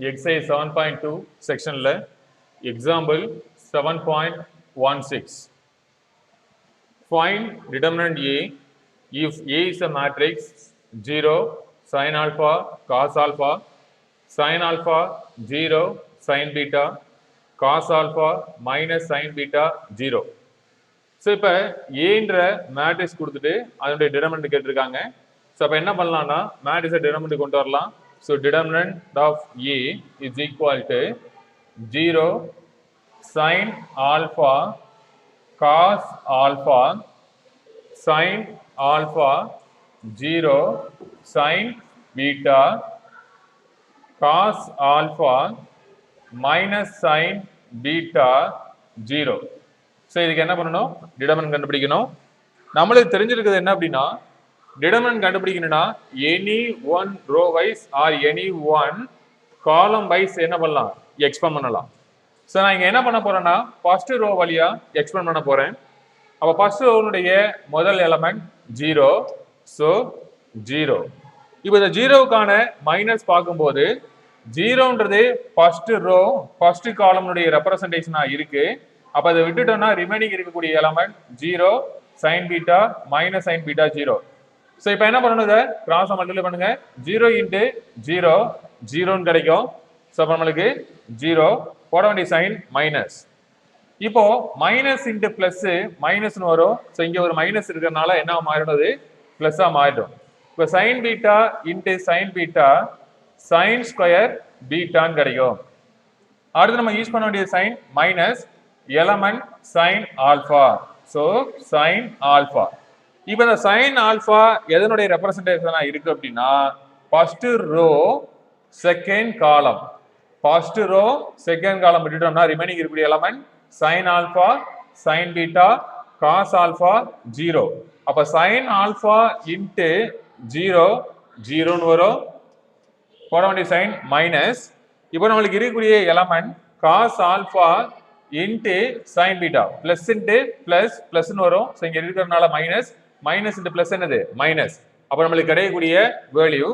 exercise 7.2 section example 7.16 find determinant A if A is a matrix 0 sin alpha cos alpha sin alpha 0 sin beta cos alpha minus sin beta 0. So இப்போ ஏன்ற matrix கொடுத்துட்டு அதனுடைய determinant கேட்டிருக்காங்க. So அப்போ என்ன பண்ணலாம்னா மேட்ரிக்ஸை determinant கொண்டு வரலாம். So determinant of A is equal to 0 sin alpha cos alpha sin alpha 0 sin beta cos alpha minus sin beta 0. So இதுக்கு என்ன பண்ணணும்? டிட்டர்மினன்ட் கண்டுபிடிக்கணும். நம்மளுக்கு தெரிஞ்சிருக்கிறது என்ன அப்படின்னா டிட்டர்மினன்ட் கண்டுபிடிக்கணும்னா any one row wise or any one column wise என்ன பண்ணலாம்? எக்ஸ்பேண்ட் பண்ணலாம். ஸோ நான் இங்கே என்ன பண்ண போறேன்னா ஃபர்ஸ்ட் ரோ வழியா எக்ஸ்பேண்ட் பண்ண போறேன். அப்போ ஃபர்ஸ்ட் ரோனுடைய முதல் எலமெண்ட் 0. ஸோ 0. இப்போ இந்த 0க்கான மைனஸ் பார்க்கும்போது 0ன்றது ஃபர்ஸ்ட் ரோ ஃபர்ஸ்ட் காலம்னுடைய ரெப்ரசன்டேஷனா இருக்கு. அப்போ அதை விட்டுட்டோம்னா ரிமைனிங் இருக்கக்கூடிய element 0 sin beta minus sin beta 0. So இப்போ என்ன பண்ணணும்? இதை கிராஸ் மல்டிப்ளை பண்ணுங்க. 0 இன்ட்டு 0 0ன்னு கிடைக்கும். ஸோ அப்போ நம்மளுக்கு 0 போட வேண்டிய சைன் மைனஸ். இப்போ மைனஸ் இன்ட்டு பிளஸ் மைனஸ்னு வரும். ஸோ இங்கே ஒரு மைனஸ் இருக்கிறதுனால என்ன மாறிடுது? பிளஸ்ஸாக மாறிடும். இப்போ sine beta into sine beta sine square பீட்டான்னு கிடைக்கும். அடுத்து நம்ம யூஸ் பண்ண வேண்டிய sign minus element sin alpha. So sin alpha. இப்போ இந்த sin ஆல்பா எதனுடைய ரெப்ரசன்டேஷனா இருக்கு அப்படின்னா first row second column. First row second column விட்டுட்டோம்னா ரிமைனிங் இருக்கக்கூடிய element sin alpha sin beta cos alpha 0. அப்போ sin ஆல்பா இன்ட்டு 0 0ன்னு வரும். போட வேண்டிய சைன் மைனஸ். இப்போ நம்மளுக்கு இருக்கக்கூடிய element cos alpha into sine beta plus into plus பிளஸ்ன்னு வரும். ஸோ இங்கே இருக்கிறதுனால மைனஸ் மைனஸ் இன்ட்டு பிளஸ் என்னது? மைனஸ். அப்போ நம்மளுக்கு கிடைக்கக்கூடிய value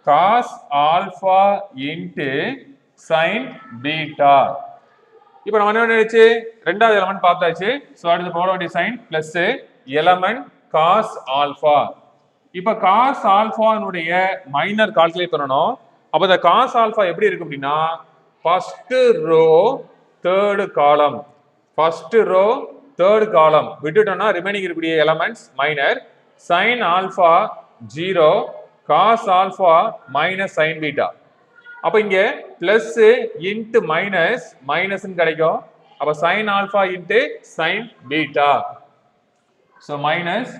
cos alpha into sine beta. இப்போ நம்ம என்ன நினைச்சு ரெண்டாவது எலமெண்ட் பார்த்தாச்சு. ஸோ அடுத்து போட வேண்டிய sign plus element cos alpha. இப்போ காஸ் ஆல்பானுடைய மைனர் கால்குலேட் பண்ணணும். அப்போ இந்த காஸ் ஆல்பா எப்படி இருக்கு அப்படின்னா first row third column first row third column விட்டுட்டோம்னா ரிமைனிங் இருக்கக்கூடிய elements minor sine alpha 0 cos alpha minus sine beta. அப்போ இங்கே பிளஸ் இன்ட்டு மைனஸ் மைனஸ்ன்னு கிடைக்கும். அப்போ sine alpha into sine beta. So minus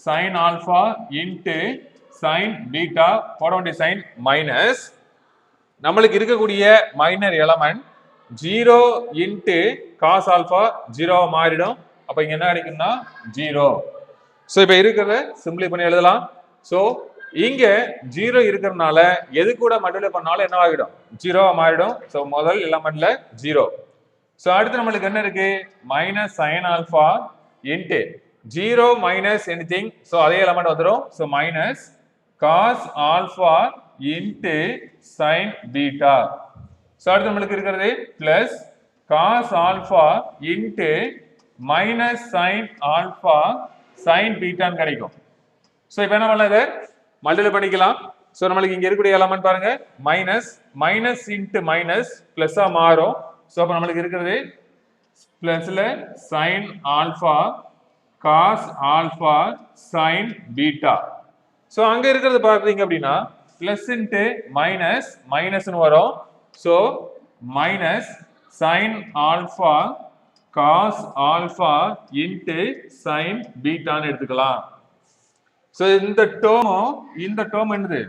sine alpha into sine beta போட வேண்டிய sign minus. நம்மளுக்கு இருக்கக்கூடிய minor element 0 into cos alpha 0 மாறிடும். அப்போ இங்கே என்ன கிடைக்கும்னா 0. ஸோ இப்போ இருக்கிறத சிம்பிளை பண்ணி எழுதலாம். ஸோ இங்கே 0 இருக்கிறதுனால எது கூட மல்டிப்ளை பண்ணாலும் என்ன ஆகிடும்? 0 மாறிடும். ஸோ முதல் எலமெண்ட்ல 0. ஸோ அடுத்து நம்மளுக்கு என்ன இருக்கு? Minus sine alpha into 0 minus anything. So அதே எலமெண்ட் வந்துடும். So minus cos alpha into sine beta. So அடுத்து நம்மளுக்கு இருக்கிறது plus cos alpha into minus sine alpha sine பீட்டான்னு கிடைக்கும். ஸோ இப்போ என்ன பண்ணலாம்? மல்டிப்ளை பண்ணிக்கலாம். ஸோ நம்மளுக்கு இங்கே இருக்கக்கூடிய எலமெண்ட் பாருங்க மைனஸ் மைனஸ் இன்ட்டு மைனஸ் பிளஸ்ஸா மாறும். ஸோ அப்போ நம்மளுக்கு இருக்கிறது பிளஸ்ல sine alpha cos alpha sine beta. So அங்கே இருக்கிறது பார்த்தீங்க அப்படின்னா பிளஸ் இன்ட்டு மைனஸ் மைனஸ்ன்னு வரும். So minus sine alpha cos alpha into sine பீட்டான்னு எடுத்துக்கலாம். ஸோ இந்த டேர்ம் என்னது?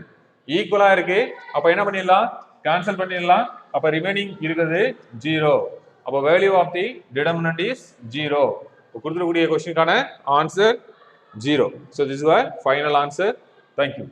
ஈக்குவலா இருக்கு. அப்போ என்ன பண்ணிடலாம்? கேன்சல் பண்ணிடலாம். அப்போ ரிமைனிங் இருக்கிறது 0. அப்போ value of the determinant is 0. கொடுத்துருக்கூடிய கொஸ்டினுக்கான answer 0. So this is final answer. Thank you.